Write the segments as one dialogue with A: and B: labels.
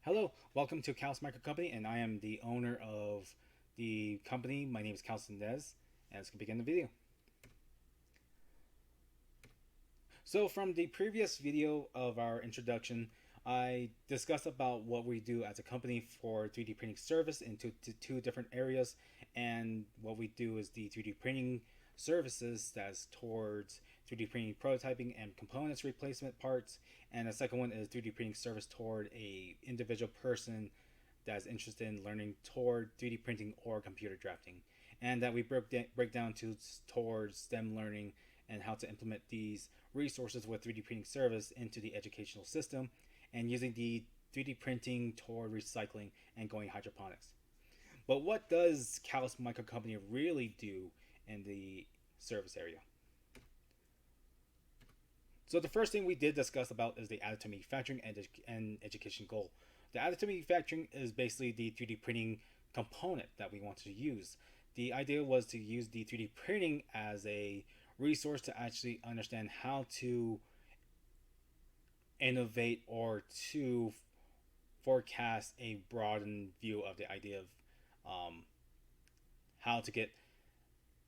A: Hello, welcome to Cal's Micro Company, and I am the owner of the company. My name is Cal Sendez, and let's begin the video. So, from the previous video of our introduction, I discussed about what we do as a company for 3D printing service into two different areas, and what we do is the 3D printing services that's towards 3D printing prototyping and components replacement parts, and the second one is 3D printing service toward a individual person that's interested in learning toward 3D printing or computer drafting, and that we break down to towards STEM learning and how to implement these resources with 3D printing service into the educational system, and using the 3D printing toward recycling and going hydroponics. But what does Callus Micro Company really do in the service area? So the first thing we did discuss about is the additive manufacturing and education goal. The additive manufacturing is basically the 3D printing component that we want to use. The idea was to use the 3D printing as a resource to actually understand how to innovate or to forecast a broadened view of the idea of how to get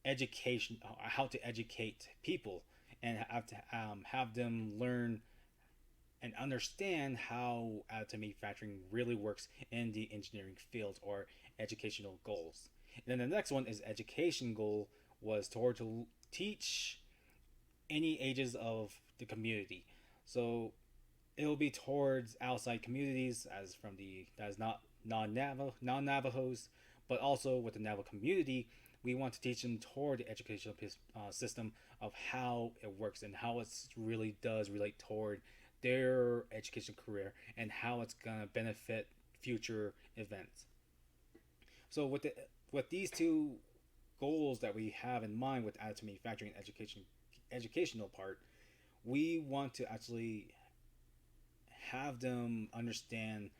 A: education, how to educate people, and have them learn and understand how additive manufacturing really works in the engineering field or educational goals. And then the next one is education goal was toward to teach any ages of the community. So it will be towards outside communities as from the as not non Navajos, but also with the Navajo community, we want to teach them toward the educational system of how it works and how it really does relate toward their education career and how it's gonna benefit future events. So with these two goals that we have in mind with additive manufacturing and educational part, we want to actually have them understand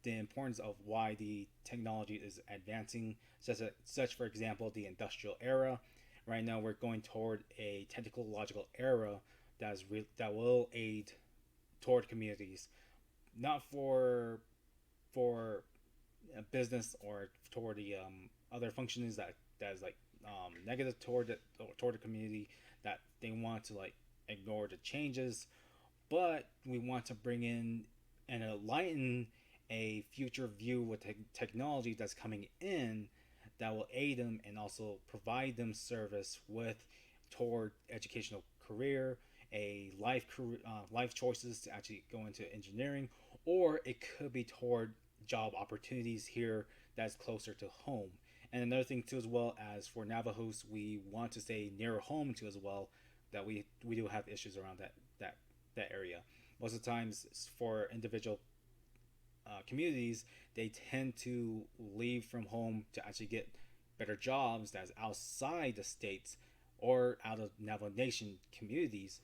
A: the importance of why the technology is advancing, such for example, the industrial era. Right now, we're going toward a technological era that will aid toward communities, not for a business or toward the other functions that is like negative toward the community that they want to like ignore the changes, but we want to bring in and enlighten a future view with technology that's coming in that will aid them and also provide them service with toward educational career, a life choices to actually go into engineering, or it could be toward job opportunities here that's closer to home. And another thing too, as well as for Navajos, we want to stay near home too as well. That we do have issues around that area. Most of the times, for individual communities, they tend to leave from home to actually get better jobs that's outside the states or out of Navajo Nation communities.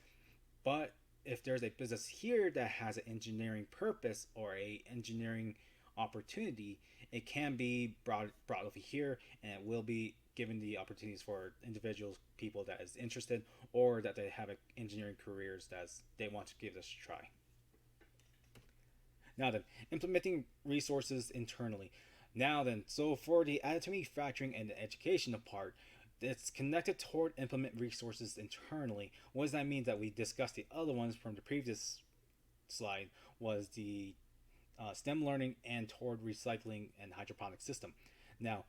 A: But if there's a business here that has an engineering purpose or a engineering opportunity, it can be brought over here, and it will be given the opportunities for individuals, people that is interested, or that they have engineering careers that they want to give this a try. Now then, implementing resources internally. Now then, so for the additive manufacturing and the educational part, it's connected toward implement resources internally. What does that mean? That we discussed the other ones from the previous slide was the STEM learning and toward recycling and hydroponic system. Now,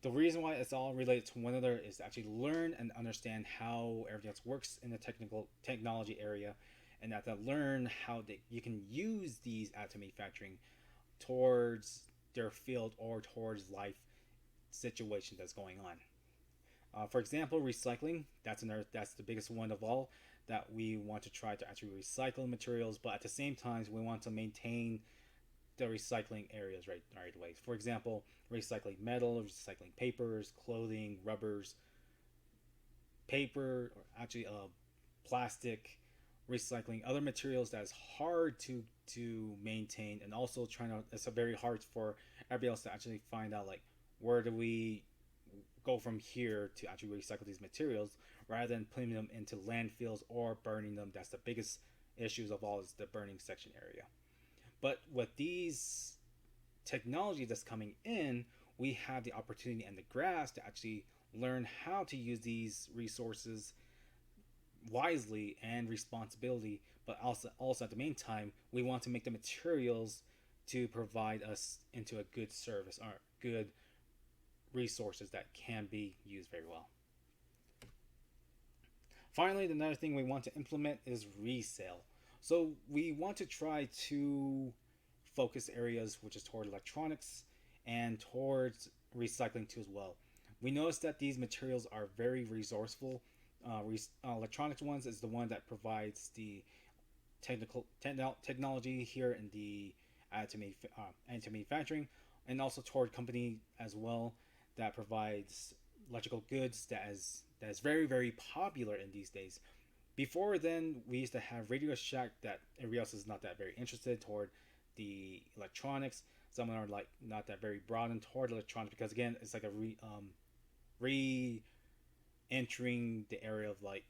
A: the reason why it's all related to one another is to actually learn and understand how everything else works in the technical technology area, and that to learn how you can use these additive manufacturing towards their field or towards life situation that's going on. For example, recycling. That's the biggest one of all. That we want to try to actually recycle materials, but at the same time, we want to maintain the recycling areas right away. For example, recycling metal, recycling papers, clothing, rubbers, paper, or actually plastic, recycling other materials that's hard to maintain, and also trying to it's very hard for everybody else to actually find out like where do we go from here to actually recycle these materials rather than putting them into landfills or burning them. That's the biggest issues of all is the burning section area. But with these technology that's coming in, we have the opportunity and the grasp to actually learn how to use these resources wisely and responsibility. But also at the meantime, we want to make the materials to provide us into a good service or good resources that can be used very well. Finally, another thing we want to implement is resale. So we want to try to focus areas which is toward electronics and towards recycling too as well. We notice that these materials are very resourceful. Electronics ones is the one that provides the technology here in the additive manufacturing, and also toward company as well that provides electrical goods that is very popular in these days. Before then, we used to have Radio Shack that everybody else is not that very interested toward the electronics. Some are like not that very broadened toward electronics because again, it's like a re entering the area of like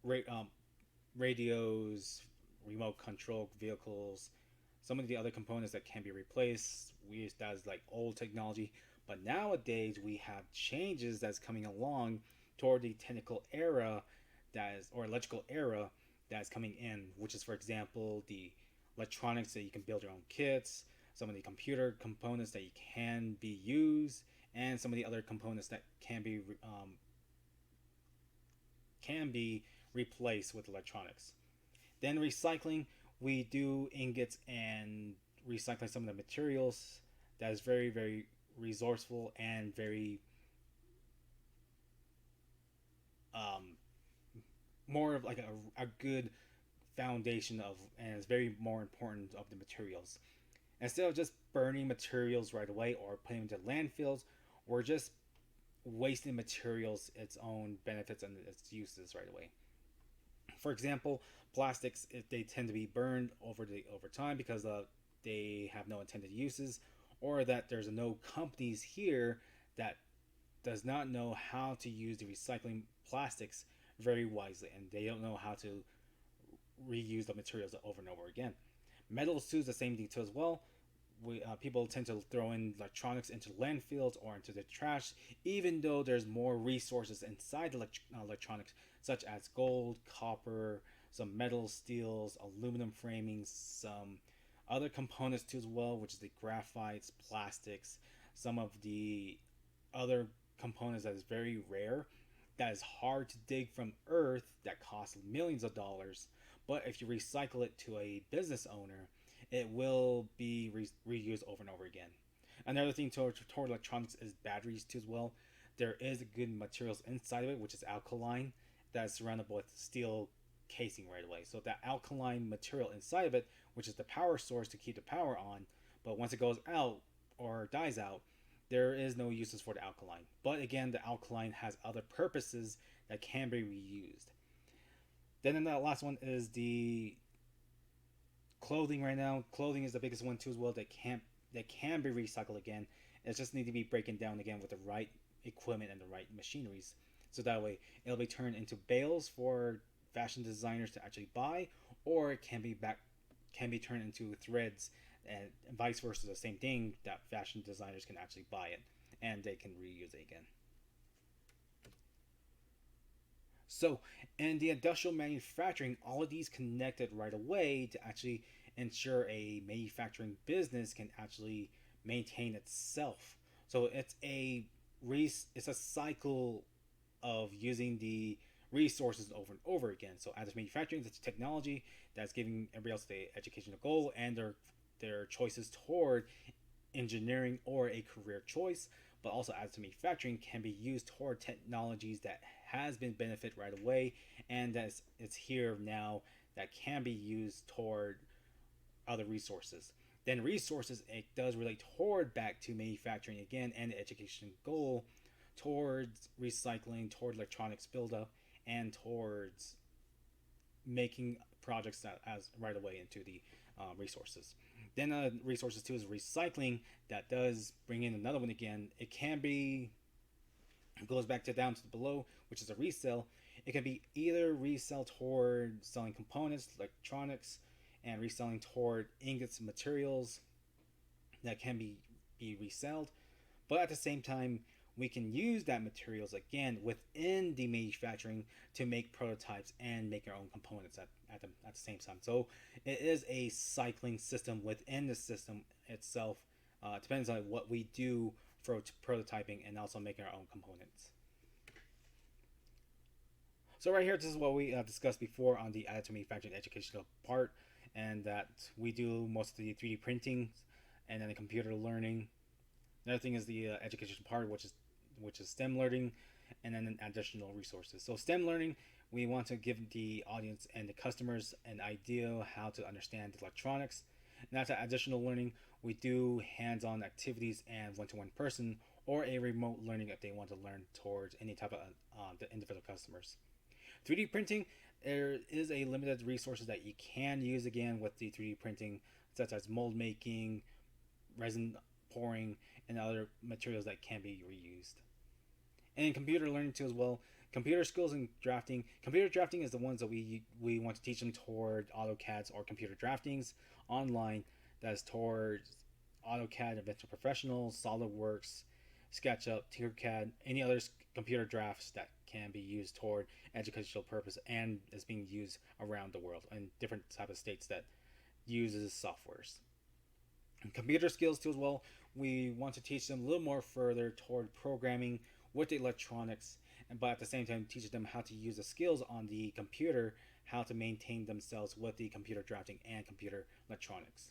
A: ra- um, radios, remote control vehicles, some of the other components that can be replaced. We use that as like old technology, but nowadays we have changes that's coming along toward the technical era that is or electrical era that's coming in, which is for example the electronics that you can build your own kits, some of the computer components that you can be used, and some of the other components that can be replaced with electronics. Then recycling, we do ingots and recycling some of the materials. That is very resourceful and very um, more of like a good foundation of, and it's very more important of the materials. Instead of just burning materials right away or putting them into landfills, we're just wasting materials its own benefits and its uses right away. For example, plastics they tend to be burned over time because they have no intended uses, or that there's no companies here that does not know how to use the recycling plastics very wisely, and they don't know how to reuse the materials over and over again. Metals too is the same thing too as well. People tend to throw in electronics into landfills or into the trash, even though there's more resources inside electronics, such as gold, copper, some metal, steels, aluminum framings, some other components too as well, which is the graphites, plastics, some of the other components that is very rare, that is hard to dig from earth, that costs millions of dollars. But if you recycle it to a business owner, it will be reused over and over again. Another thing toward electronics is batteries too as well. There is good materials inside of it, which is alkaline, that's surrounded with steel casing right away. So that alkaline material inside of it, which is the power source to keep the power on, but once it goes out or dies out, there is no uses for the alkaline. But again, the alkaline has other purposes that can be reused. Then the last one is the clothing right now. Clothing is the biggest one too as well that can be recycled again. It just need to be broken down again with the right equipment and the right machineries. So that way it'll be turned into bales for fashion designers to actually buy, or it can be turned into threads and vice versa, the same thing that fashion designers can actually buy it and they can reuse it again. So, in the industrial manufacturing, all of these connected right away to actually ensure a manufacturing business can actually maintain itself. So it's a cycle of using the resources over and over again. So as manufacturing, it's technology that's giving everybody else the educational goal and their choices toward engineering or a career choice, but also additive manufacturing can be used toward technologies that has been benefit right away and that it's here now that can be used toward other resources. Then resources, it does relate toward back to manufacturing again and the education goal towards recycling, toward electronics buildup, and towards making projects that as right away into the resources. Then resources too is recycling that does bring in another one again. It goes back to down to the below, which is a resale. It can be either resell toward selling components, electronics, and reselling toward ingots and materials that can be resold. But at the same time, we can use that materials again within the manufacturing to make prototypes and make our own components at the same time. So it is a cycling system within the system itself. It depends on what we do for prototyping and also making our own components. So right here, this is what we discussed before on the additive manufacturing educational part, and that we do most of the 3D printing, and then the computer learning. Another thing is the education part, which is STEM learning, and then additional resources. So STEM learning, we want to give the audience and the customers an idea how to understand electronics. Now to additional learning, we do hands-on activities and one-to-one person or a remote learning if they want to learn towards any type of the individual customers. 3D printing, there is a limited resources that you can use again with the 3D printing, such as mold making, resin pouring, and other materials that can be reused. And computer learning too as well. Computer skills and drafting. Computer drafting is the ones that we want to teach them toward AutoCADs or computer draftings online. That is towards AutoCAD, Adventure Professional, SolidWorks, SketchUp, TinkerCAD, any other computer drafts that can be used toward educational purpose and is being used around the world in different type of states that uses softwares. And computer skills too as well. We want to teach them a little more further toward programming with the electronics, but at the same time teach them how to use the skills on the computer, how to maintain themselves with the computer drafting and computer electronics.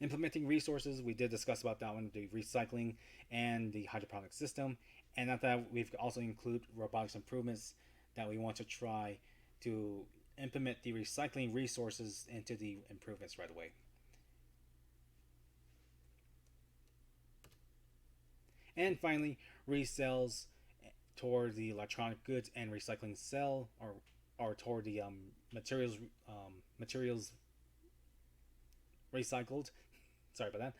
A: Implementing resources, we did discuss about that one, the recycling and the hydroponic system. And after that, we've also included robotics improvements that we want to try to implement the recycling resources into the improvements right away. And finally, resales toward the electronic goods and recycling sell, or toward the materials recycled. Sorry about that.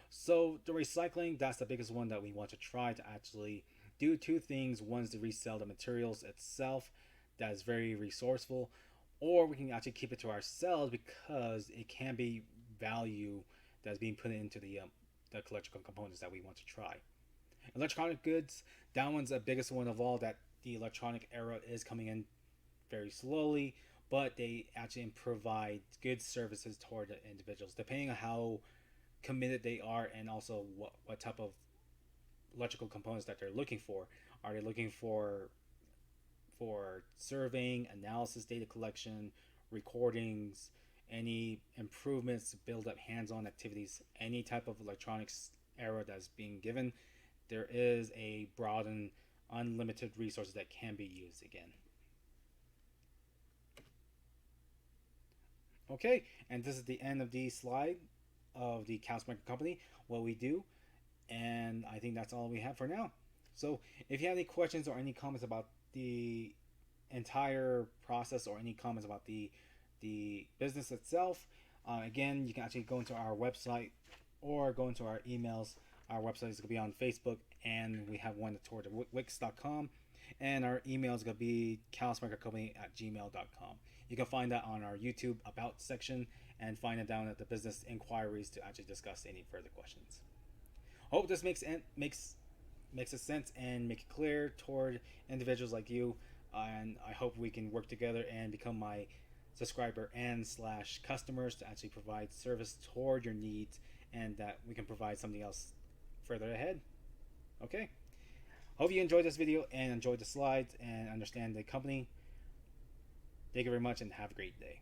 A: So the recycling, that's the biggest one that we want to try to actually do two things. One is to resell the materials itself, that is very resourceful, or we can actually keep it to ourselves because it can be value that's being put into the electrical components that we want to try. Electronic goods, that one's the biggest one of all, that the electronic era is coming in very slowly, but they actually provide good services toward the individuals depending on how committed they are and also what type of electrical components that they're looking for. Are they looking for surveying, analysis, data collection, recordings, any improvements to build up hands-on activities, any type of electronics era that's being given? There is a broad and unlimited resources that can be used again. Okay, and this is the end of the slide of the Chaos Micro Company, what we do, and I think that's all we have for now. So if you have any questions or any comments about the entire process or any comments about the business itself, again, you can actually go into our website or go into our emails. Our website is going to be on Facebook, and we have one toward wix.com, and our email is going to be chaosmicrocompany@gmail.com. You can find that on our YouTube About section and find it down at the business inquiries to actually discuss any further questions. Hope this makes a sense and make it clear toward individuals like you, and I hope we can work together and become my subscriber and / customers to actually provide service toward your needs, and that we can provide something else further ahead. Okay, hope you enjoyed this video and enjoyed the slides and understand the company. Thank you very much and have a great day.